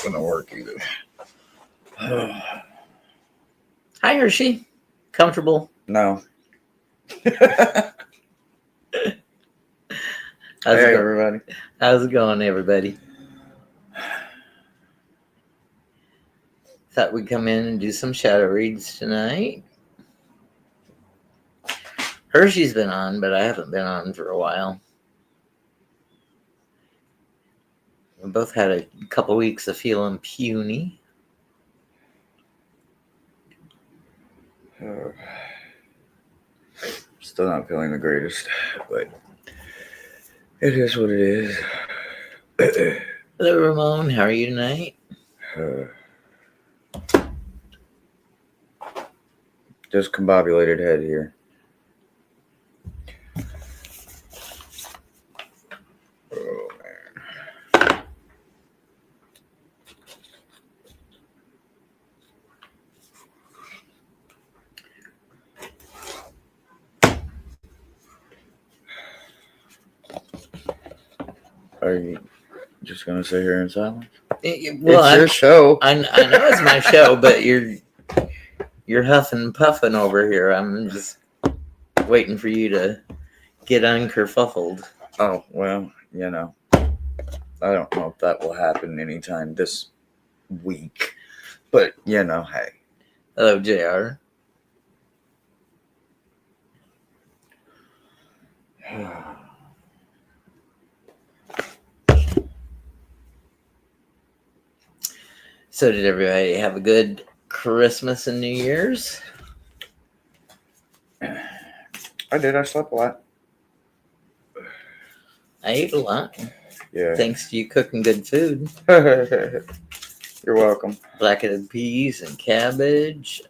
not going to work either. Hi, Hershe. Comfortable? No. Hey, everybody. How's it going, everybody? Thought we'd come in and do some shadow reads tonight. Hershe's been on, but I haven't been on for a while. We both had a couple weeks of feeling puny. Still not feeling the greatest, but it is what it is. Hello, Ramon. How are you tonight? Discombobulated head here. Oh, man. Are you just going to sit here in silence? Well, it's your show. I know it's my show, but you're huffing and puffing over here. I'm just waiting for you to get unkerfuffled. Oh, well, you know, I don't know if that will happen anytime this week, but, you know, hey. Hello, JR. So did everybody have a good Christmas and New Year's? I did. I slept a lot. I ate a lot. Yeah. Thanks to you cooking good food. You're welcome. Black-eyed peas and cabbage.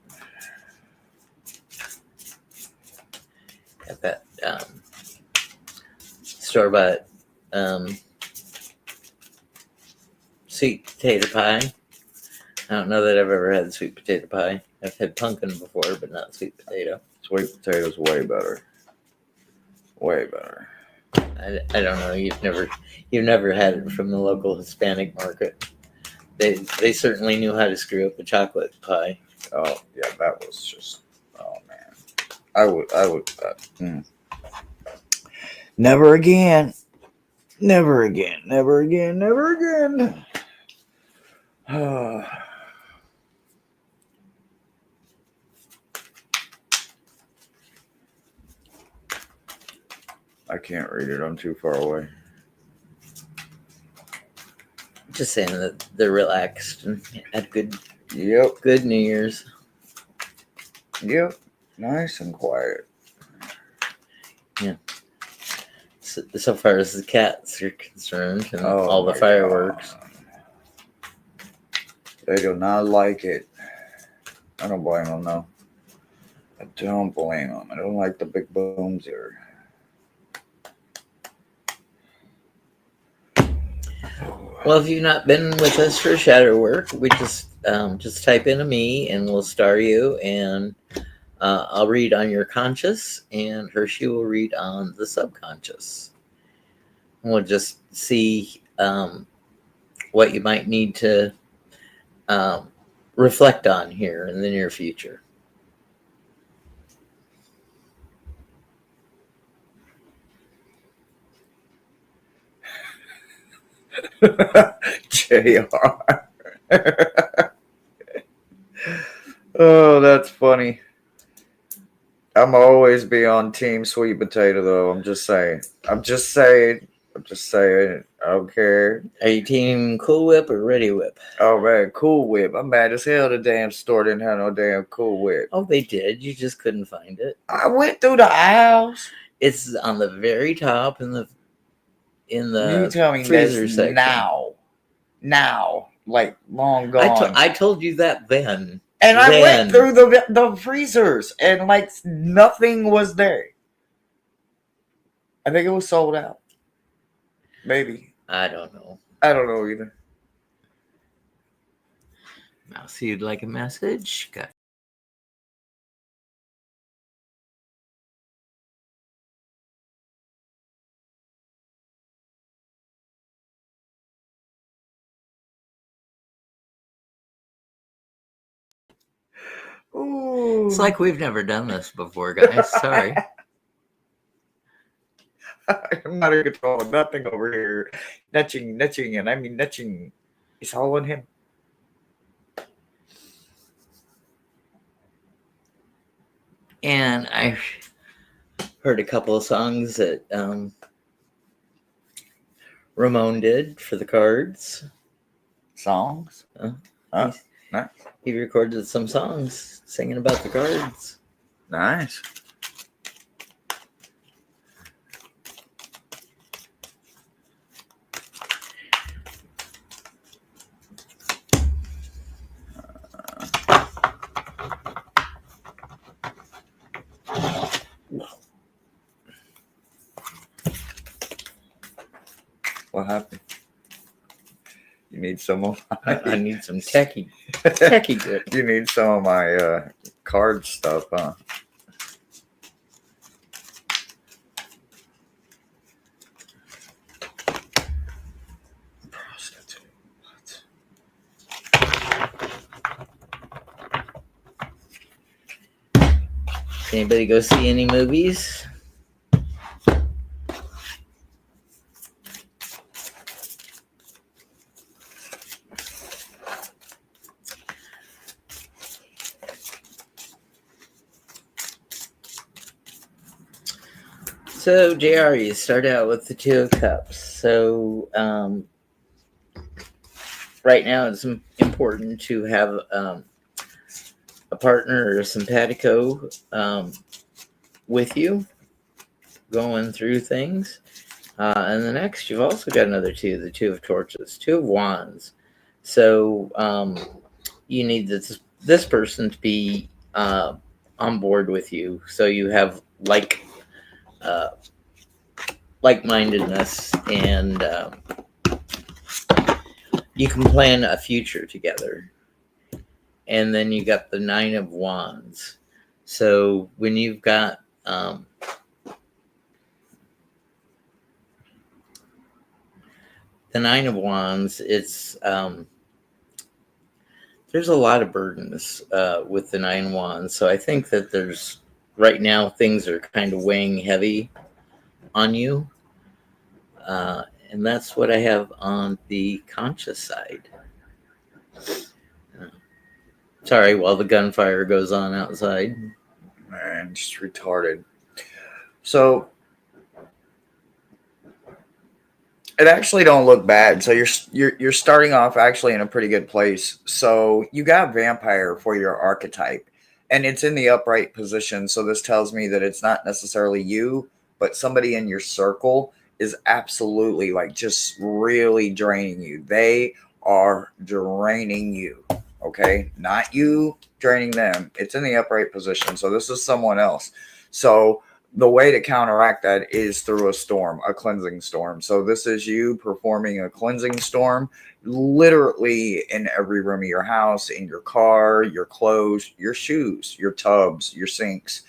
Got that store-bought sweet potato pie. I don't know that I've ever had sweet potato pie. I've had pumpkin before, but not sweet potato. Sweet potato's way better. Way better. I don't know. You've never had it from the local Hispanic market. They certainly knew how to screw up a chocolate pie. Oh yeah, that was just. Oh man, I would. Never again. Never again. Never again. Never again. I can't read it. I'm too far away. Just saying that they're relaxed and had good New Year's. Yep. Nice and quiet. Yeah. So far as the cats are concerned and all the fireworks. God. They do not like it. I don't blame them, though. I don't blame them. I don't like the big booms here. Well, if you've not been with us for shadow work, we just type in a me and we'll star you, and I'll read on your conscious, and Hershe will read on the subconscious. And we'll just see what you might need to reflect on here in the near future. JR. Oh, that's funny. I'm always be on Team Sweet Potato, though. I'm just saying. I don't care. Are you Team Cool Whip or Ready Whip? Oh, man, Cool Whip. I'm mad as hell the damn store didn't have no damn Cool Whip. Oh, they did. You just couldn't find it. I went through the aisles. It's on the very top in the You tell me freezer section. Now, like long gone. I told you that then. And I went through the freezers and like nothing was there. I think it was sold out. Maybe. I don't know. I don't know either. I'll see you'd like a message. Got Ooh. It's like we've never done this before, guys. Sorry. I'm not in control of nothing over here. Nudging, and I mean nudging. It's all on him. And I heard a couple of songs that Ramon did for the cards. Songs? Nice. He recorded some songs singing about the cards. Nice. What happened? You need some of my... I need some techie good. You need some of my card stuff, huh? Prostitute. Anybody go see any movies? So, JR, you start out with the Two of Cups. So, right now it's important to have a partner or a simpatico with you going through things. And the next, you've also got another two, the Two of Torches, Two of Wands. So, you need this person to be on board with you. So you have like-mindedness, and you can plan a future together. And then you got the Nine of Wands. So when you've got the Nine of Wands, it's there's a lot of burdens with the Nine of Wands. So I think that there's right now things are kind of weighing heavy on you. And that's what I have on the conscious side. Sorry, while the gunfire goes on outside. Man, just retarded. So it actually don't look bad. So you're starting off actually in a pretty good place. So you got vampire for your archetype, and it's in the upright position. So this tells me that it's not necessarily you, but somebody in your circle is absolutely like just really draining you. They are draining you. Okay, not you draining them. It's in the upright position. So this is someone else. So the way to counteract that is through a storm, a cleansing storm. So this is you performing a cleansing storm, literally in every room of your house, in your car, your clothes, your shoes, your tubs, your sinks,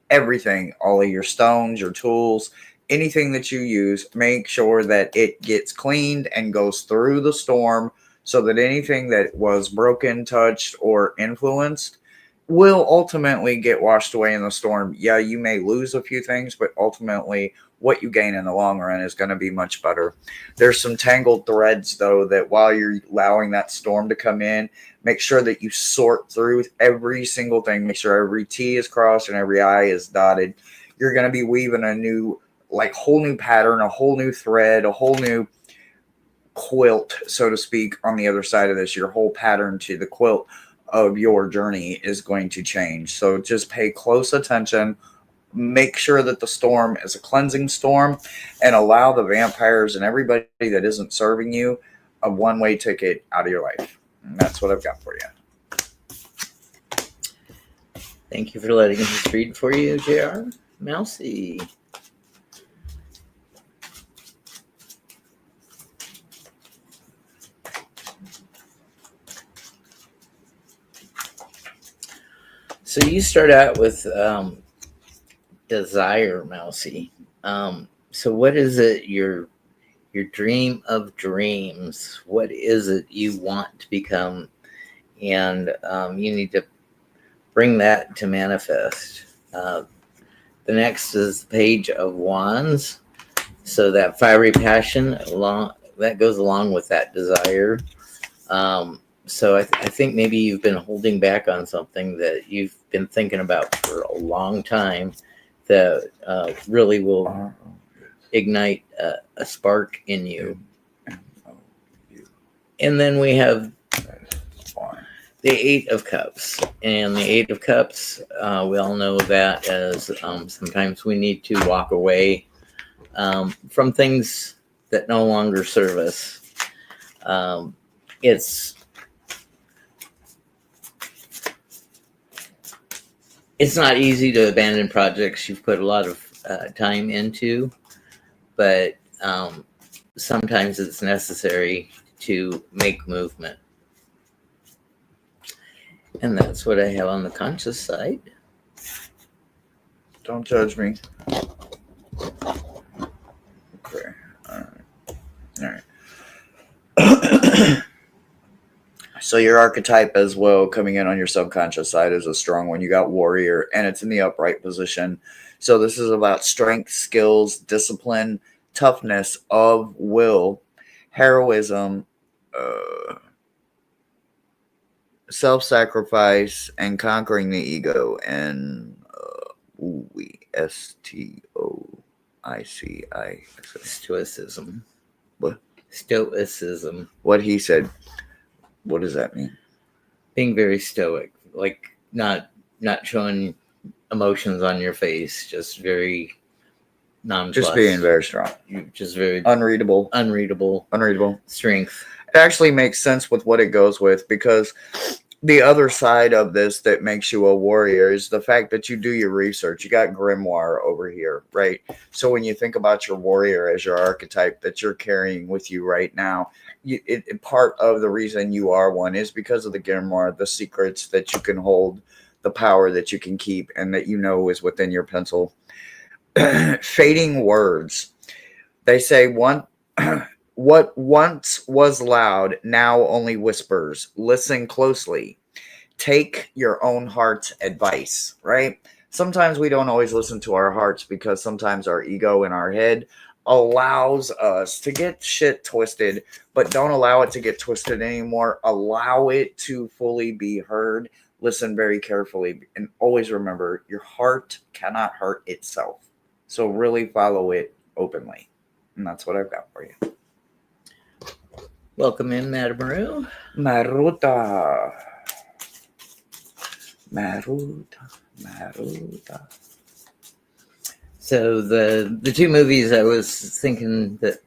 everything, all of your stones, your tools, anything that you use. Make sure that it gets cleaned and goes through the storm, so that anything that was broken, touched, or influenced will ultimately get washed away in the storm. Yeah, you may lose a few things, but ultimately what you gain in the long run is going to be much better. There's some tangled threads, though, that while you're allowing that storm to come in, make sure that you sort through every single thing. Make sure every T is crossed and every I is dotted. You're going to be weaving a new, like, whole new pattern, a whole new thread, a whole new quilt, so to speak, on the other side of this. Your whole pattern to the quilt of your journey is going to change. So just pay close attention. Make sure that the storm is a cleansing storm, and allow the vampires and everybody that isn't serving you a one-way ticket out of your life. And that's what I've got for you. Thank you for letting us read for you, JR. Mousy. So you start out with desire, Mousy. So what is it, your dream of dreams? What is it you want to become? And you need to bring that to manifest. The next is the Page of Wands. So that fiery passion that goes along with that desire. So I think maybe you've been holding back on something that you've been thinking about for a long time that really will ignite a spark in you. And then we have the Eight of Cups. And the Eight of Cups, we all know that as sometimes we need to walk away from things that no longer serve us. It's not easy to abandon projects you've put a lot of time into, but sometimes it's necessary to make movement. And that's what I have on the conscious side. Don't judge me. Okay. All right. So your archetype as well, coming in on your subconscious side, is a strong one. You got warrior, and it's in the upright position. So this is about strength, skills, discipline, toughness of will, heroism, self-sacrifice, and conquering the ego. And Stoicism. What? Stoicism. What he said. What does that mean? Being very stoic, like not showing emotions on your face, just very nonplussed. Just being very strong. Just very unreadable. Strength. It actually makes sense with what it goes with, because the other side of this that makes you a warrior is the fact that you do your research. You got grimoire over here, right? So when you think about your warrior as your archetype that you're carrying with you right now, part of the reason you are one is because of the grimoire, the secrets that you can hold, the power that you can keep, and that you know is within your pencil. Fading words. They say what once was loud now only whispers. Listen closely. Take your own heart's advice, right? Sometimes we don't always listen to our hearts because sometimes our ego in our head allows us to get shit twisted, but don't allow it to get twisted anymore. Allow it to fully be heard. Listen very carefully, and always remember your heart cannot hurt itself. So really follow it openly. And that's what I've got for you. Welcome in, Madame Maru. Maruta. So the two movies I was thinking that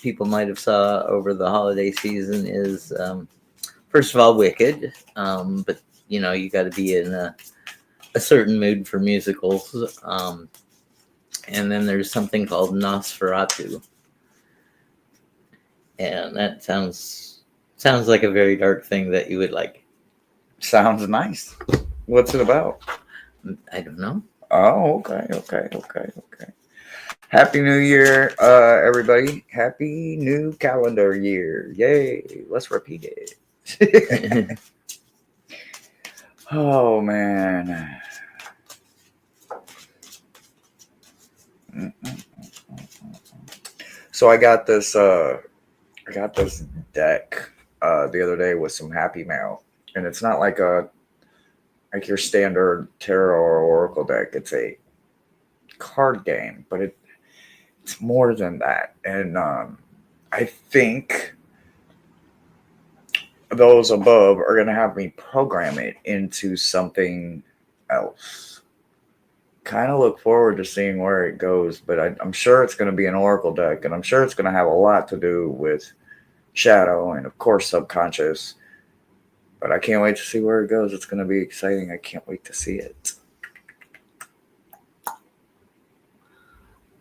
people might have saw over the holiday season is first of all Wicked, but you got to be in a certain mood for musicals, and then there's something called Nosferatu, and that sounds like a very dark thing that you would like. Sounds nice. What's it about? I don't know. Oh, okay. Happy New Year, everybody. Happy new calendar year. Yay. Let's repeat it. Oh, man. So I got this deck the other day with some happy mail, and it's not like your standard tarot or oracle deck. It's a card game, but it's more than that. And I think those above are going to have me program it into something else. Kind of look forward to seeing where it goes, but I'm sure it's going to be an oracle deck, and I'm sure it's going to have a lot to do with shadow and, of course, subconscious. But I can't wait to see where it goes. It's going to be exciting. I can't wait to see it.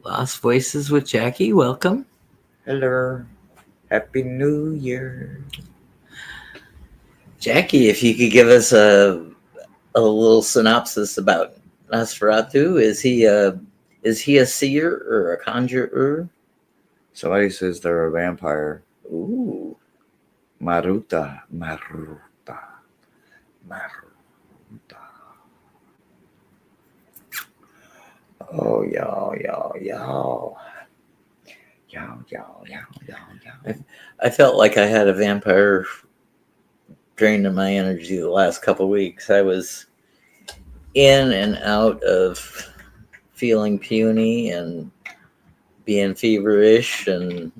Lost Voices with Jackie, welcome. Hello. Happy New Year. Jackie, if you could give us a little synopsis about Nosferatu. Is he a seer or a conjurer? Somebody says they're a vampire. Ooh. Maruta. Oh, y'all. Y'all. I felt like I had a vampire draining my energy the last couple of weeks. I was in and out of feeling puny and being feverish and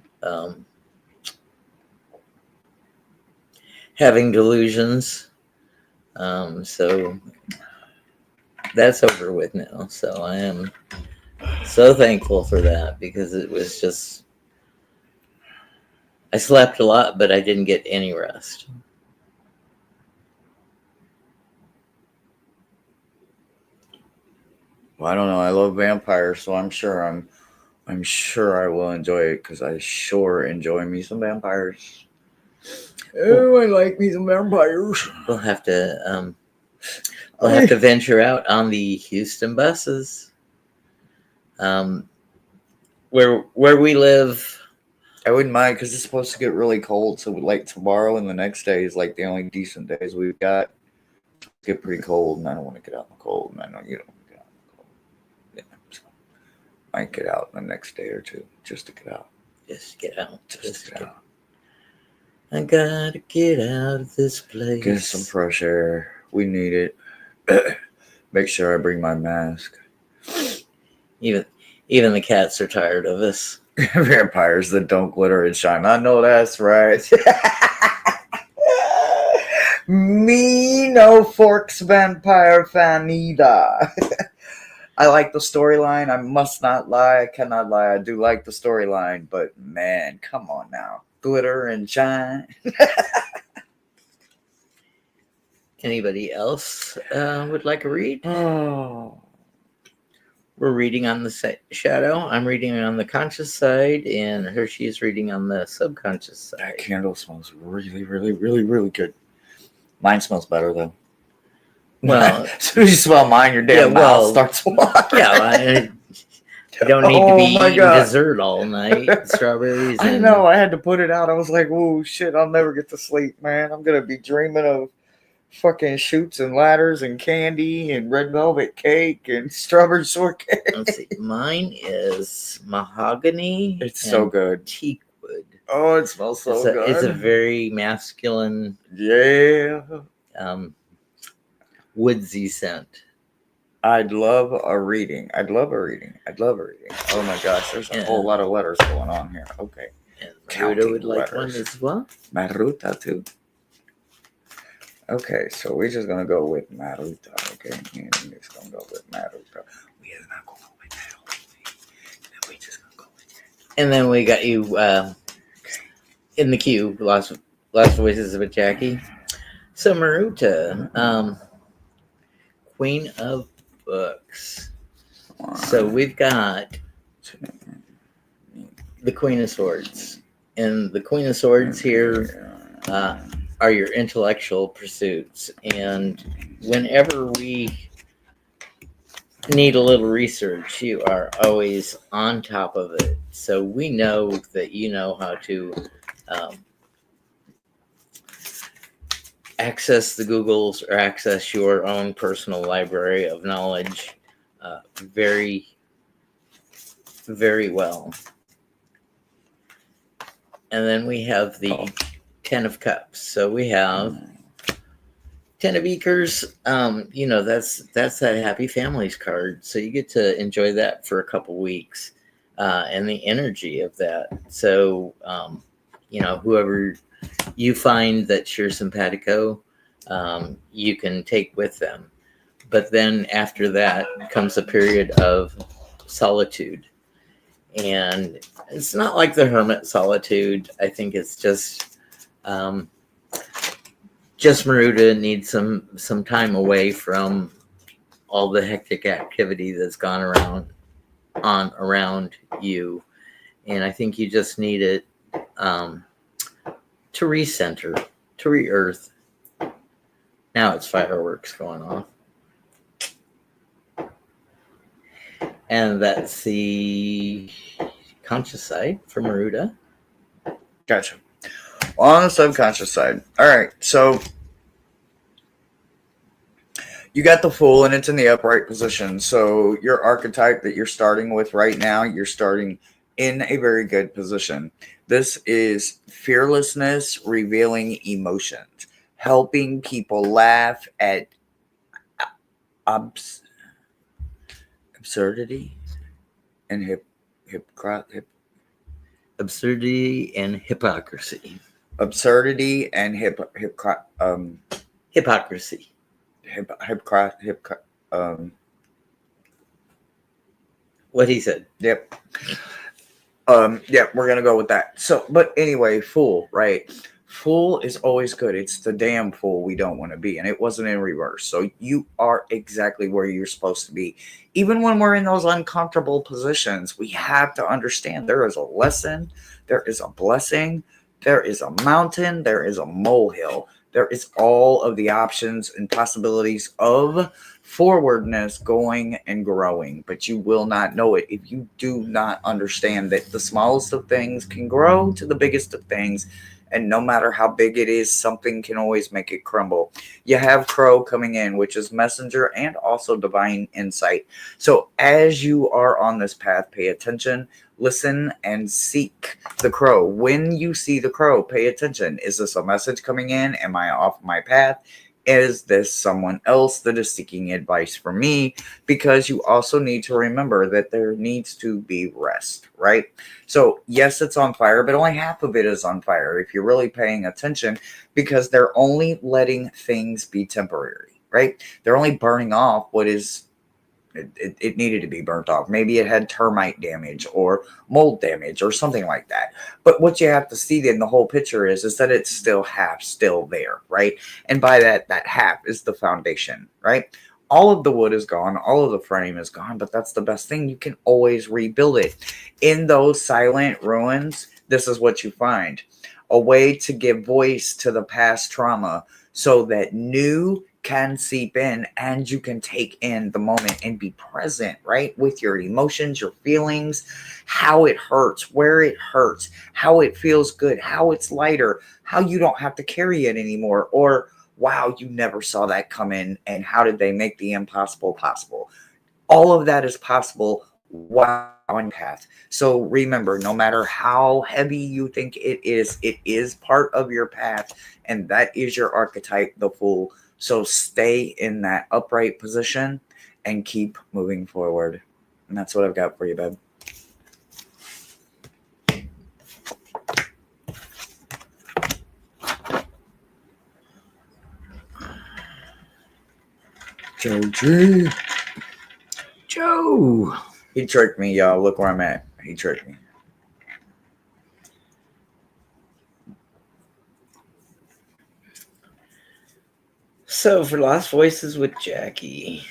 having delusions. So that's over with now. So I am so thankful for that, because it was just, I slept a lot, but I didn't get any rest. Well, I don't know. I love vampires, so I'm sure I will enjoy it, because I sure enjoy me some vampires. Oh, I like me some vampires. We'll have to venture out on the Houston buses. Where we live, I wouldn't mind, because it's supposed to get really cold. So like tomorrow and the next day is like the only decent days we've got. It's get pretty cold, and I don't want to get out in the cold, and I know you don't want to get out in the cold. Yeah, so might get out in the next day or two just to get out. just get out. Just to get out. I gotta get out of this place. Get some fresh air. We need it. Make sure I bring my mask. Even the cats are tired of us. Vampires that don't glitter and shine. I know that's right. Me no Forks vampire fan either. I like the storyline. I must not lie. I cannot lie. I do like the storyline, but man, come on now. Glitter and shine. Anybody else would like a read? Oh. We're reading on the shadow. I'm reading on the conscious side, and Hershe is reading on the subconscious side. That candle smells really, really, really, really good. Mine smells better, though. Well, as soon as you smell mine, your damn mouth starts watering. Yeah, you don't need to be eating dessert all night. Strawberries. I know. I had to put it out. I was like, "Oh shit! I'll never get to sleep, man. I'm gonna be dreaming of fucking chutes and ladders and candy and red velvet cake and strawberry shortcake." Let's see. Mine is mahogany. It's so good. Teak wood. Oh, it smells so good. It's a very masculine. Yeah. Woodsy scent. I'd love a reading. Oh my gosh, there's a whole lot of letters going on here. Okay. And Maruta would like one as well. Maruta too. Okay, so we're just gonna go with Maruta. Okay, and we're just gonna go with Maruta. We are not gonna go with that. We're just gonna go with that. And then we got you in the queue. Lots of voices of a Jackie. So Maruta, Queen of Books. So we've got the Queen of Swords, and the Queen of Swords here are your intellectual pursuits. And whenever we need a little research, you are always on top of it. So we know that you know how to access the Googles or access your own personal library of knowledge very, very well. And then we have the 10 of Cups. So we have 10 of Beakers. That's that Happy Families card. So you get to enjoy that for a couple weeks and the energy of that. So, whoever you find that you're simpatico, you can take with them. But then after that comes a period of solitude. And it's not like the hermit solitude. I think it's just Maruta needs some time away from all the hectic activity that's gone around you. And I think you just need it to recenter, to re-earth. Now it's fireworks going off. And that's the conscious side for Maruta. Gotcha. On the subconscious side. All right. So You got the Fool, and it's in the upright position. So your archetype that you're starting with right now, you're starting in a very good position. This is fearlessness, revealing emotions, helping people laugh at abs- absurdity and Absurdity and hypocrisy. absurdity and Hypocrisy. hip, What he said. yep. Yeah, we're gonna go with that. So, but anyway, Fool, right? Fool is always good. It's the damn fool we don't want to be, and it wasn't in reverse. So you are exactly where you're supposed to be. Even when we're in those uncomfortable positions, we have to understand there is a lesson, there is a blessing, there is a mountain, there is a molehill. There is all of the options and possibilities of forwardness going and growing, but you will not know it if you do not understand that the smallest of things can grow to the biggest of things, and no matter how big it is, something can always make it crumble. You have Crow coming in, which is messenger and also divine insight. So as you are on this path, pay attention, listen, and seek the Crow. When you see the Crow, pay attention. Is this a message coming in? Am I off my path? Is this someone else that is seeking advice from me? Because you also need to remember that there needs to be rest, right? So, yes, it's on fire, but only half of it is on fire if you're really paying attention, because they're only letting things be temporary, right? They're only burning off what is it needed to be burnt off. Maybe it had termite damage or mold damage or something like that. But what you have to see in the whole picture is that it's still half still there, right? And by that half is the foundation, right? All of the wood is gone, all of the frame is gone, but that's the best thing. You can always rebuild it. In those silent ruins, this is what you find: a way to give voice to the past trauma so that new can seep in and you can take in the moment and be present, right? With your emotions, your feelings, how it hurts, where it hurts, how it feels good, how it's lighter, how you don't have to carry it anymore, or wow, you never saw that come in, and how did they make the impossible possible? All of that is possible while on path. So remember, no matter how heavy you think it is part of your path, and that is your archetype, the Fool. So stay in that upright position and keep moving forward. And that's what I've got for you, babe. Joe G. Joe. He tricked me, y'all. Look where I'm at. He tricked me. So for Lost Voices with Jackie,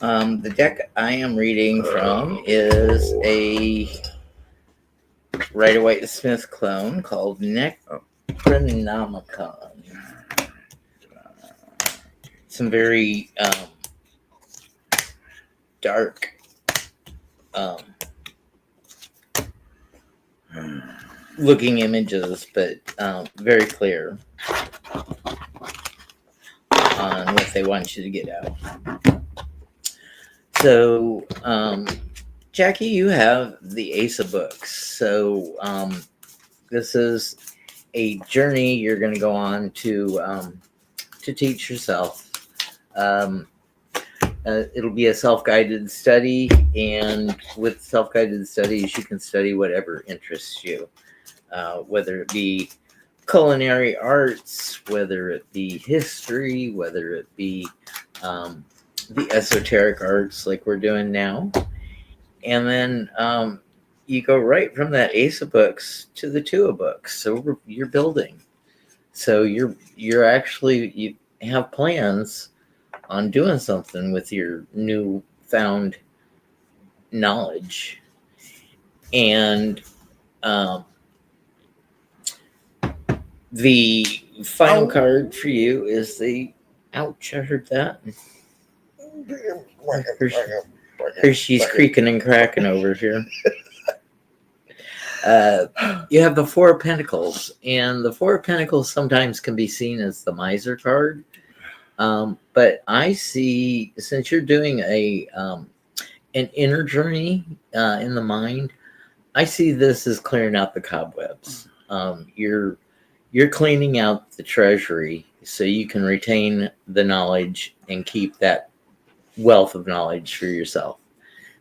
the deck I am reading from is a Rider-Waite-Smith clone called Necronomicon. Some very dark, looking images, but very clear on what they want you to get out. So, Jackie, you have the Ace of Books. So, this is a journey you're going to go on to teach yourself. It'll be a self-guided study, and with self-guided studies, you can study whatever interests you, whether it be culinary arts, whether it be history, whether it be the esoteric arts like we're doing now. And then you go right from that Ace of Books to the Two of Books. So you're building. So you're actually, you have plans on doing something with your newfound knowledge. And the final card for you is the, ouch, I heard that. Hershe's creaking and cracking over here. You have the Four of Pentacles, and the Four of Pentacles sometimes can be seen as the Miser card. But I see, since you're doing an inner journey in the mind, I see this as clearing out the cobwebs. You're cleaning out the treasury so you can retain the knowledge and keep that wealth of knowledge for yourself.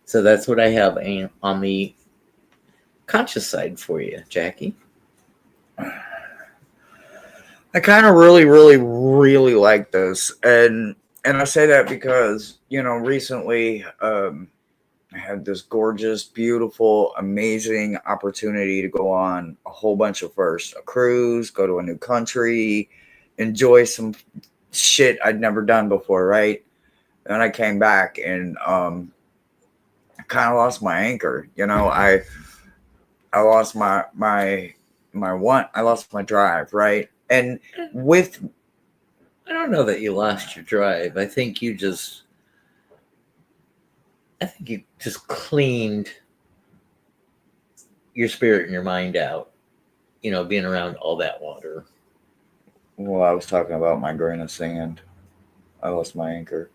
So that's what I have on the conscious side for you, Jackie. I kind of really like this, and I say that because recently I had this gorgeous, beautiful, amazing opportunity to go on a whole bunch of firsts, a cruise, go to a new country, enjoy some shit I'd never done before, right? And I came back and I kind of lost my anchor. I lost I lost my drive, right? And with I don't know that you lost your drive. I think you just cleaned your spirit and your mind out, being around all that water. well, I was talking about my grain of sand. I lost my anchor,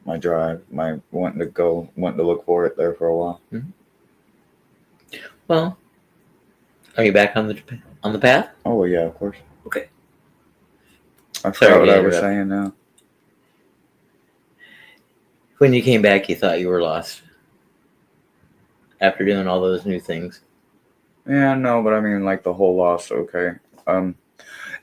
my drive, my wanting to look for it there for a while. Mm-hmm. Well, are you back on the path? Oh yeah, of course. Okay. I forgot what I was saying now. When you came back, you thought you were lost after doing all those new things. Yeah, no, but I mean like the whole loss. Okay.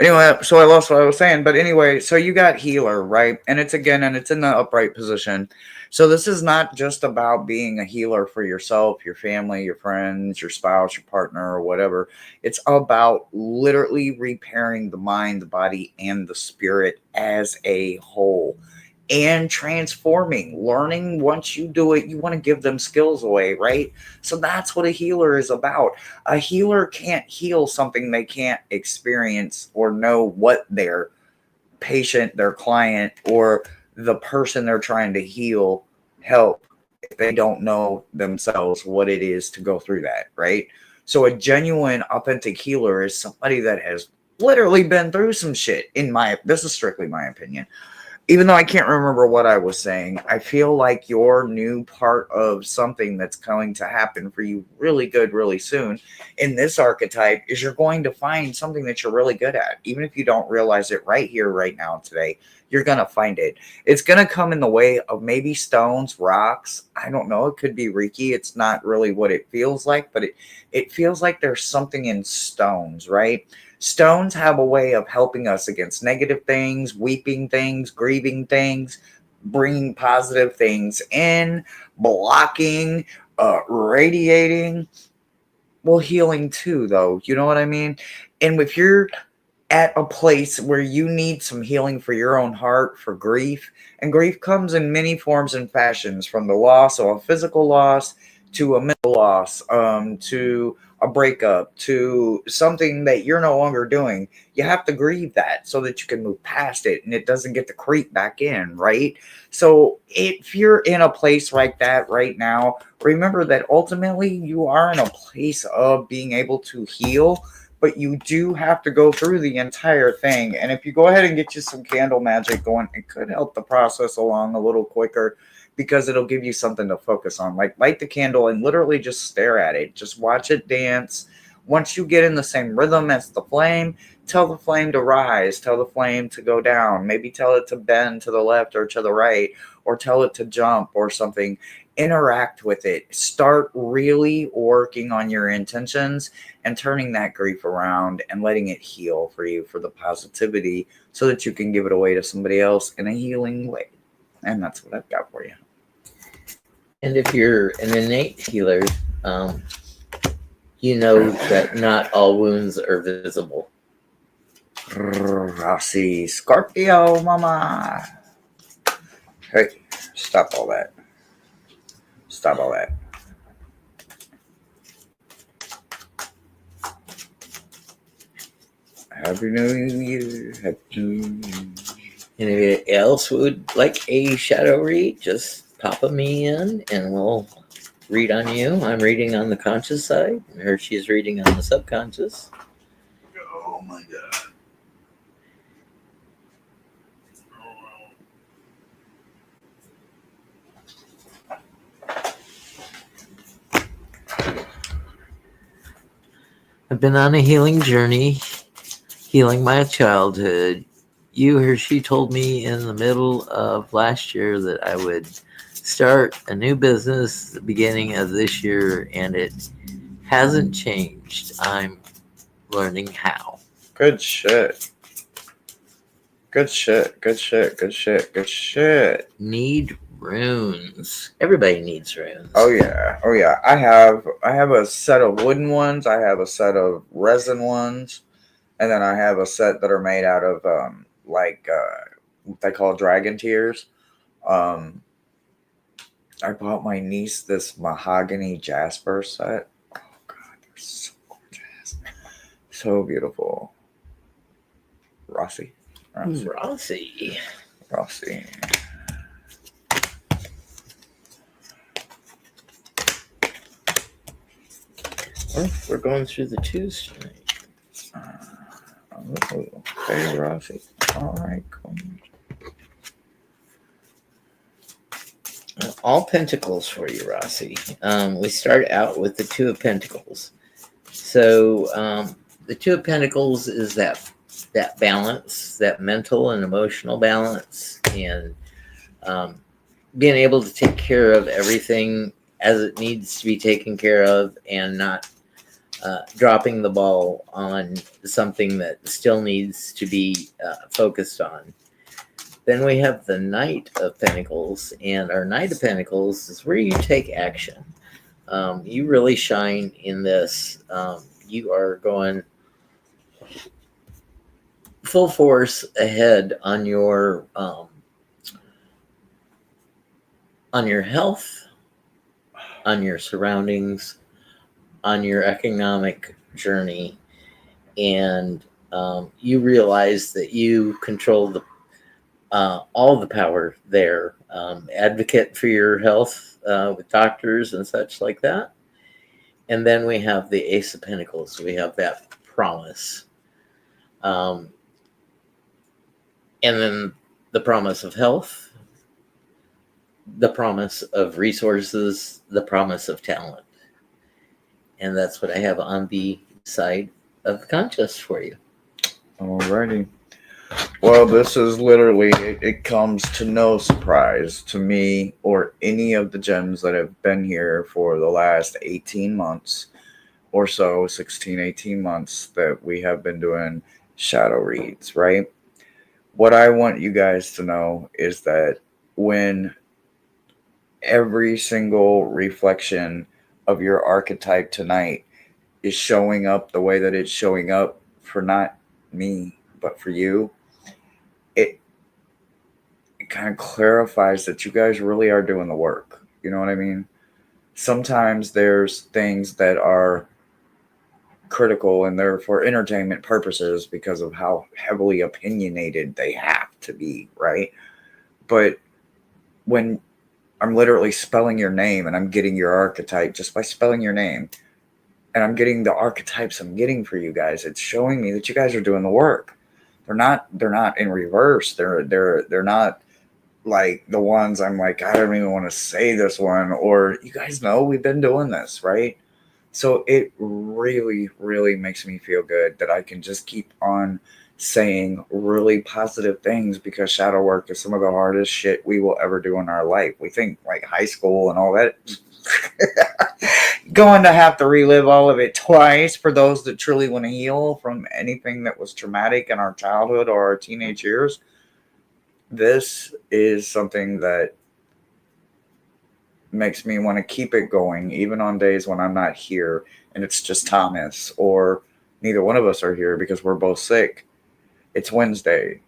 Anyway, so I lost what I was saying, but anyway, so you got healer, right? And it's in the upright position. So this is not just about being a healer for yourself, your family, your friends, your spouse, your partner, or whatever. It's about literally repairing the mind, the body, and the spirit as a whole. And transforming, learning. Once you do it, you want to give them skills away, right? So that's what a healer is about. A healer can't heal something they can't experience or know what their patient, their client, or the person they're trying to heal help if they don't know themselves what it is to go through that, right? So a genuine, authentic healer is somebody that has literally been through some shit. This is strictly my opinion. Even though I can't remember what I was saying, I feel like your new part of something that's going to happen for you really good, really soon in this archetype is you're going to find something that you're really good at. Even if you don't realize it right here, right now, today, you're going to find it. It's going to come in the way of maybe stones, rocks. I don't know. It could be Reiki. It's not really what it feels like, but it feels like there's something in stones, right? Stones have a way of helping us against negative things, weeping things, grieving things, bringing positive things in, blocking, radiating. Well, healing too, though. You know what I mean? And if you're at a place where you need some healing for your own heart, for grief, and grief comes in many forms and fashions, from the loss of a physical loss to a mental loss, to a breakup, to something that you're no longer doing. You have to grieve that so that you can move past it and it doesn't get to creep back in, right? So if you're in a place like that right now, remember that ultimately you are in a place of being able to heal, but you do have to go through the entire thing. And if you go ahead and get you some candle magic going, it could help the process along a little quicker, because it'll give you something to focus on. Like light the candle and literally just stare at it. Just watch it dance. Once you get in the same rhythm as the flame, tell the flame to rise, tell the flame to go down, maybe tell it to bend to the left or to the right, or tell it to jump or something. Interact with it. Start really working on your intentions and turning that grief around and letting it heal for you, for the positivity, so that you can give it away to somebody else in a healing way. And that's what I've got for you. And if you're an innate healer, you know that not all wounds are visible. Rossi, Scorpio, mama. Hey, stop all that. Stop all that. Happy New Year. Happy New Year. Anybody else would like a shadow read? Just pop a me in and we'll read on you. I'm reading on the conscious side, and Hershe is reading on the subconscious. Oh my God. I've been on a healing journey, healing my childhood. You or she told me in the middle of last year that I would start a new business at the beginning of this year, and it hasn't changed. I'm learning how. Good shit. Good shit. Good shit. Good shit. Good shit. Need runes. Everybody needs runes. Oh yeah. Oh yeah. I have a set of wooden ones. I have a set of resin ones, and then I have a set that are made out of what they call dragon tears. Um, I bought my niece this mahogany jasper set. Oh god, they're so gorgeous, so beautiful. Rossi. Rossi. Oh, we're going through the twos tonight. Okay, Rossi. All right, cool. All pentacles for you, Rossi. We start out with the Two of Pentacles. So the Two of Pentacles is that balance, that mental and emotional balance, and being able to take care of everything as it needs to be taken care of, and not dropping the ball on something that still needs to be focused on. Then we have the Knight of Pentacles, and our Knight of Pentacles is where you take action. You really shine in this. You are going full force ahead on your health, on your surroundings, on your economic journey, and you realize that you control all the power there. Advocate for your health with doctors and such like that. And then we have the Ace of Pentacles. We have that promise. And then the promise of health, the promise of resources, the promise of talent. And that's what I have on the side of the conscious for you. Alrighty. Well, this is literally, it comes to no surprise to me or any of the gems that have been here for the last 18 months or so, 16, 18 months that we have been doing shadow reads, right? What I want you guys to know is that when every single reflection of your archetype tonight is showing up the way that it's showing up for not me, but for you, it kind of clarifies that you guys really are doing the work. You know what I mean? Sometimes there's things that are critical and they're for entertainment purposes because of how heavily opinionated they have to be, right? But when I'm literally spelling your name and I'm getting your archetype just by spelling your name, and I'm getting the archetypes I'm getting for you guys, it's showing me that you guys are doing the work. They're not in reverse. They're not like the ones I'm like, I don't even want to say this one, or you guys know we've been doing this, right? So it really, really makes me feel good that I can just keep on saying really positive things, because shadow work is some of the hardest shit we will ever do in our life. We think like high school and all that. Going to have to relive all of it twice for those that truly want to heal from anything that was traumatic in our childhood or our teenage years. This is something that makes me want to keep it going, even on days when I'm not here and it's just Thomas or neither one of us are here because we're both sick. It's Wednesday.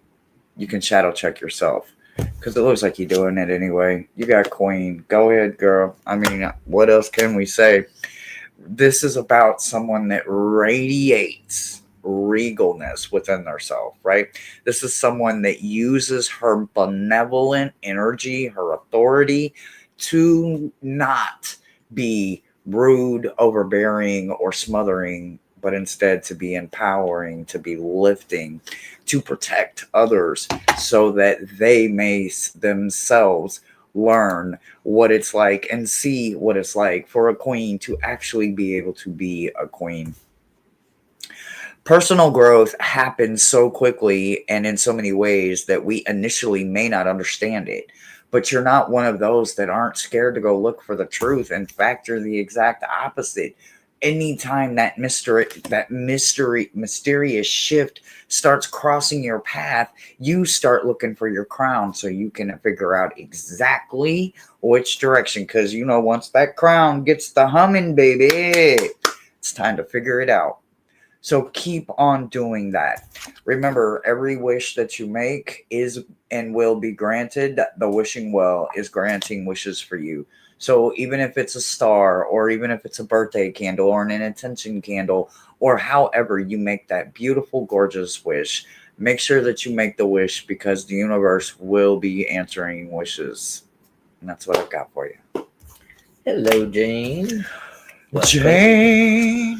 You can shadow check yourself because it looks like you're doing it anyway. You got Queen. Go ahead, girl. I mean, what else can we say? This is about someone that radiates regalness within themselves, right? This is someone that uses her benevolent energy, her authority, to not be rude, overbearing, or smothering, but instead to be empowering, to be lifting, to protect others so that they may themselves learn what it's like and see what it's like for a queen to actually be able to be a queen. Personal growth happens so quickly and in so many ways that we initially may not understand it. But you're not one of those that aren't scared to go look for the truth. In fact, you're the exact opposite. Anytime that mysterious shift starts crossing your path, you start looking for your crown so you can figure out exactly which direction. Because once that crown gets the humming, baby, it's time to figure it out. So keep on doing that. Remember, every wish that you make is and will be granted. The wishing well is granting wishes for you. So even if it's a star, or even if it's a birthday candle, or an intention candle, or however you make that beautiful, gorgeous wish, make sure that you make the wish, because the universe will be answering wishes. And that's what I've got for you. Hello, Jane. Jane.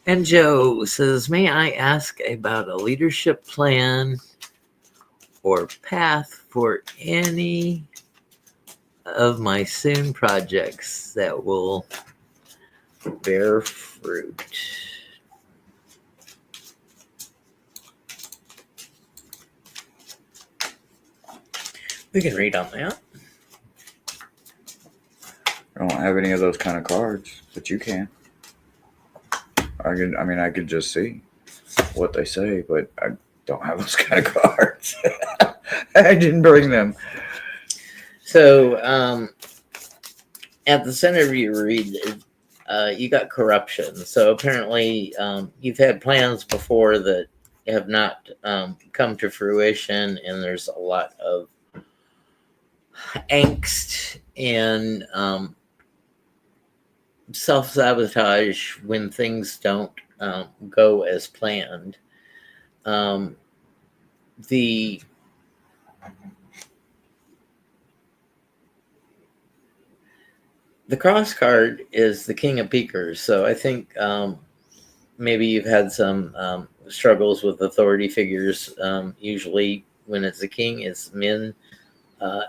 And Joe says, may I ask about a leadership plan or path for any of my soon projects that will bear fruit? We can read on that. I don't have any of those kind of cards, but you can. I could just see what they say, but I don't have those kind of cards. I didn't bring them. So, at the center of your read, you got corruption. So apparently, you've had plans before that have not come to fruition, and there's a lot of angst and self-sabotage when things don't go as planned. The cross card is the King of Peakers, so I think maybe you've had some struggles with authority figures. Usually when it's a king, it's men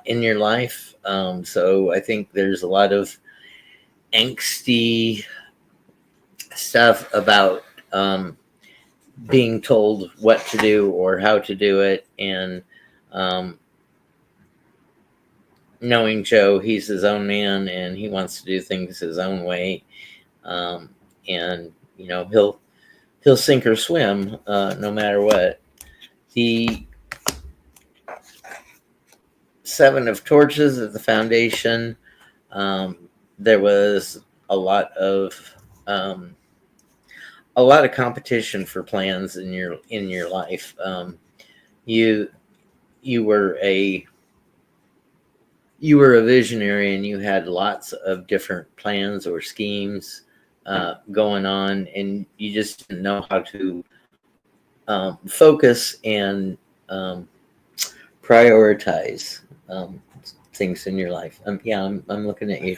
in your life. So I think there's a lot of angsty stuff about being told what to do or how to do it, and knowing Joe, he's his own man and he wants to do things his own way, and he'll sink or swim no matter what. The Seven of Torches at the foundation, there was a lot of competition for plans in your life. You were a visionary, and you had lots of different plans or schemes going on, and you just didn't know how to focus and prioritize things in your life. I'm looking at you.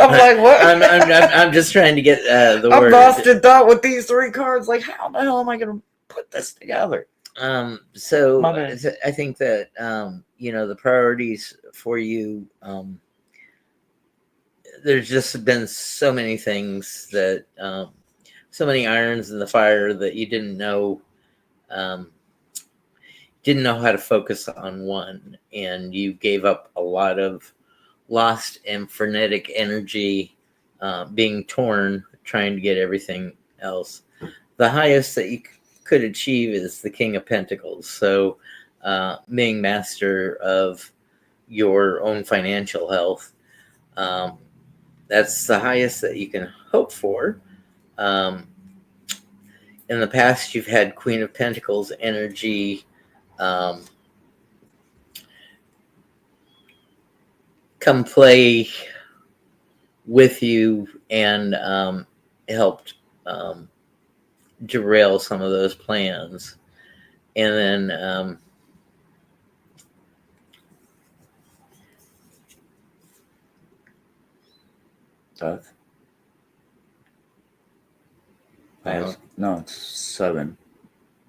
I'm like, what? I'm just trying to get the word. I'm lost in thought with these three cards. Like, how the hell am I going to put this together? So I think that the priorities for you. There's just been so many things that, so many irons in the fire that you didn't know how to focus on one, and you gave up a lot of lost and frenetic energy, being torn, trying to get everything else. The highest that you could achieve is the King of Pentacles. So being master of your own financial health, that's the highest that you can hope for. In the past, you've had Queen of Pentacles energy come play with you and helped derail some of those plans. And then Death. No, it's 7.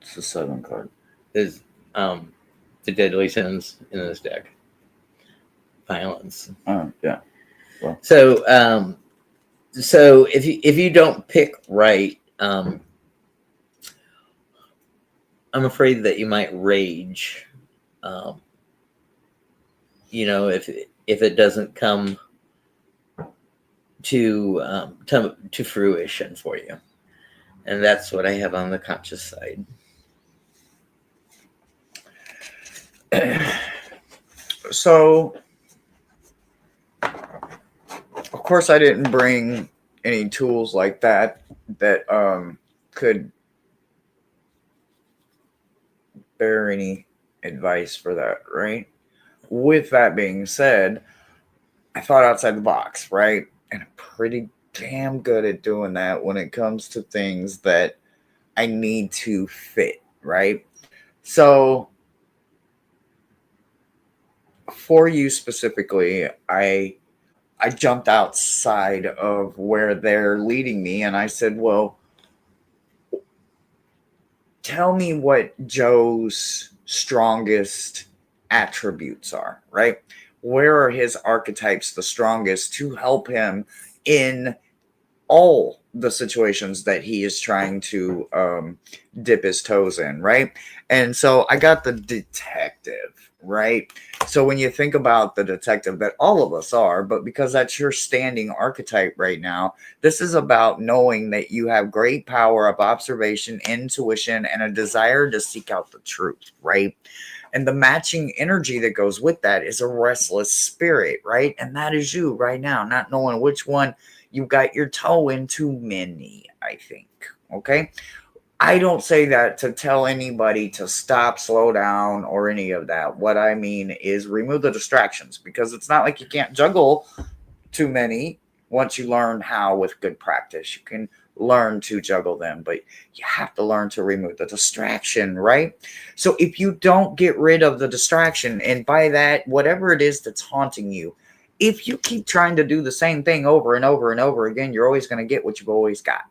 It's the 7 card. Is the deadly sins in this deck. Violence. Oh, yeah. Well. So if you don't pick right, I'm afraid that you might rage. Um, if it doesn't come to fruition for you, and that's what I have on the conscious side. So, of course, I didn't bring any tools like that could bear any advice for that, right? With that being said, I thought outside the box, right? And I'm pretty damn good at doing that when it comes to things that I need to fit, right? So, for you specifically, I jumped outside of where they're leading me and I said, well, tell me what Joe's strongest attributes are, right? Where are his archetypes the strongest to help him in all the situations that he is trying to dip his toes in, right? And so I got the detective, right? So when you think about the detective that all of us are, but because that's your standing archetype right now, this is about knowing that you have great power of observation, intuition, and a desire to seek out the truth, right? And the matching energy that goes with that is a restless spirit, right? And that is you right now, not knowing which one you got your toe in too many, I think. Okay. I don't say that to tell anybody to stop, slow down, or any of that. What I mean is remove the distractions because it's not like you can't juggle too many once you learn how with good practice. You can learn to juggle them, but you have to learn to remove the distraction, right? So if you don't get rid of the distraction, and by that, whatever it is that's haunting you, if you keep trying to do the same thing over and over and over again, you're always going to get what you've always got.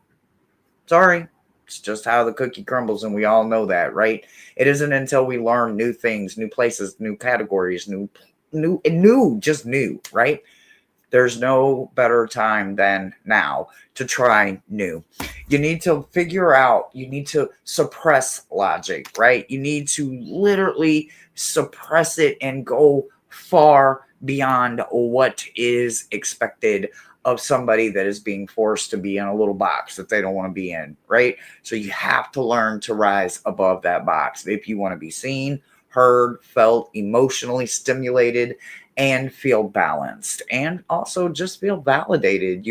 Sorry. It's just how the cookie crumbles, and we all know that, right? It isn't until we learn new things, new places, new categories, just new, right? There's no better time than now to try new. You need to figure out, you need to suppress logic, right? You need to literally suppress it and go far beyond what is expected of somebody that is being forced to be in a little box that they don't want to be in, right? So you have to learn to rise above that box if you want to be seen, heard, felt, emotionally stimulated, and feel balanced and also just feel validated.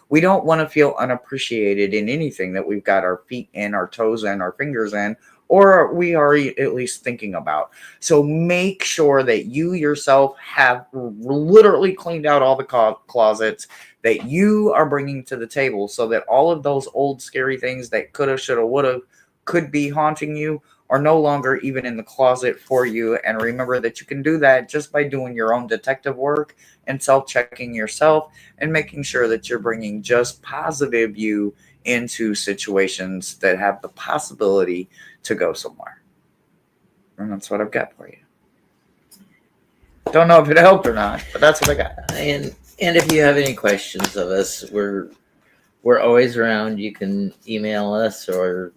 We don't want to feel unappreciated in anything that we've got our feet in, our toes in, our fingers in, or we are at least thinking about. So make sure that you yourself have literally cleaned out all the closets that you are bringing to the table so that all of those old scary things that coulda, shoulda, woulda could be haunting you are no longer even in the closet for you. And remember that you can do that just by doing your own detective work and self-checking yourself and making sure that you're bringing just positive you into situations that have the possibility to go somewhere. And that's what I've got for you. Don't know if it helped or not, but that's what I got. And if you have any questions of us, we're always around. You can email us or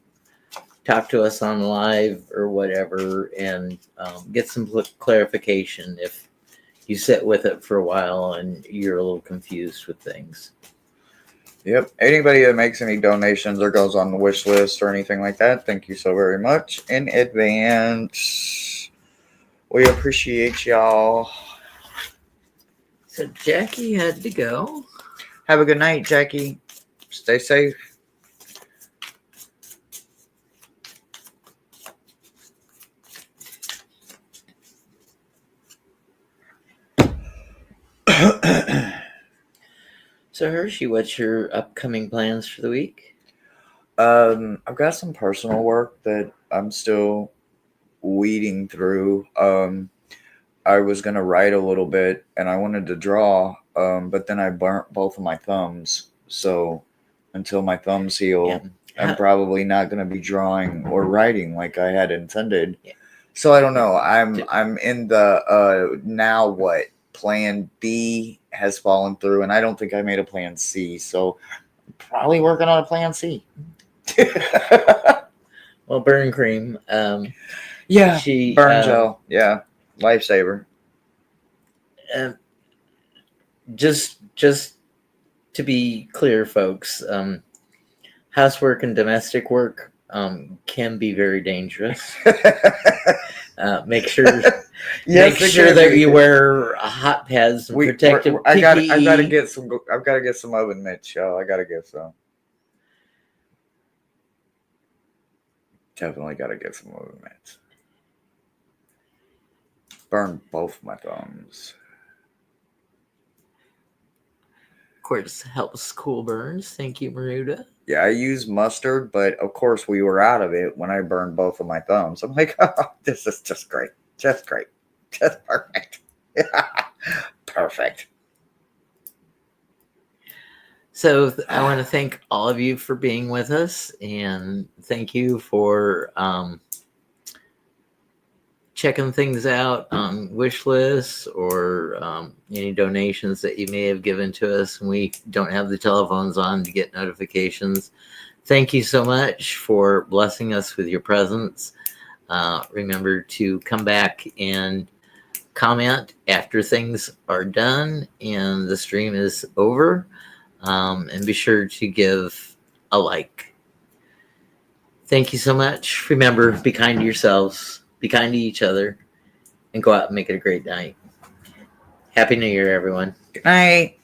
talk to us on live or whatever, and get some clarification if you sit with it for a while and you're a little confused with things. Yep. Anybody that makes any donations or goes on the wish list or anything like that, thank you so very much in advance. We appreciate y'all. So Jackie had to go. Have a good night, Jackie. Stay safe. So Hershe, what's your upcoming plans for the week? I've got some personal work that I'm still weeding through. I was gonna write a little bit and I wanted to draw, but then I burnt both of my thumbs. So until my thumbs heal, Yeah. I'm probably not gonna be drawing or writing like I had intended. Yeah. So I don't know. I'm in the now what plan B has fallen through, and I don't think I made a plan C. So I'm probably working on a plan C. Well, burn cream. Yeah, She burn gel. Yeah, lifesaver. Just to be clear, folks, housework and domestic work can be very dangerous. Make sure Yes, make sure that you wear hot pads and protective PPE. I've got to get some. I've got to get some oven mitts, y'all. I got to get some. Definitely got to get some oven mitts. Burn both my thumbs. Of course, helps cool burns. Thank you, Maruda. Yeah, I use mustard, but of course we were out of it when I burned both of my thumbs. I'm like, oh, this is just great. Just great. Just perfect. Perfect. So I want to thank all of you for being with us, and thank you for checking things out on wish lists or any donations that you may have given to us. And we don't have the telephones on to get notifications. Thank you so much for blessing us with your presence. Remember to come back and comment after things are done and the stream is over. And be sure to give a like. Thank you so much. Remember, be kind to yourselves, be kind to each other, and go out and make it a great night. Happy New Year, everyone. Good night.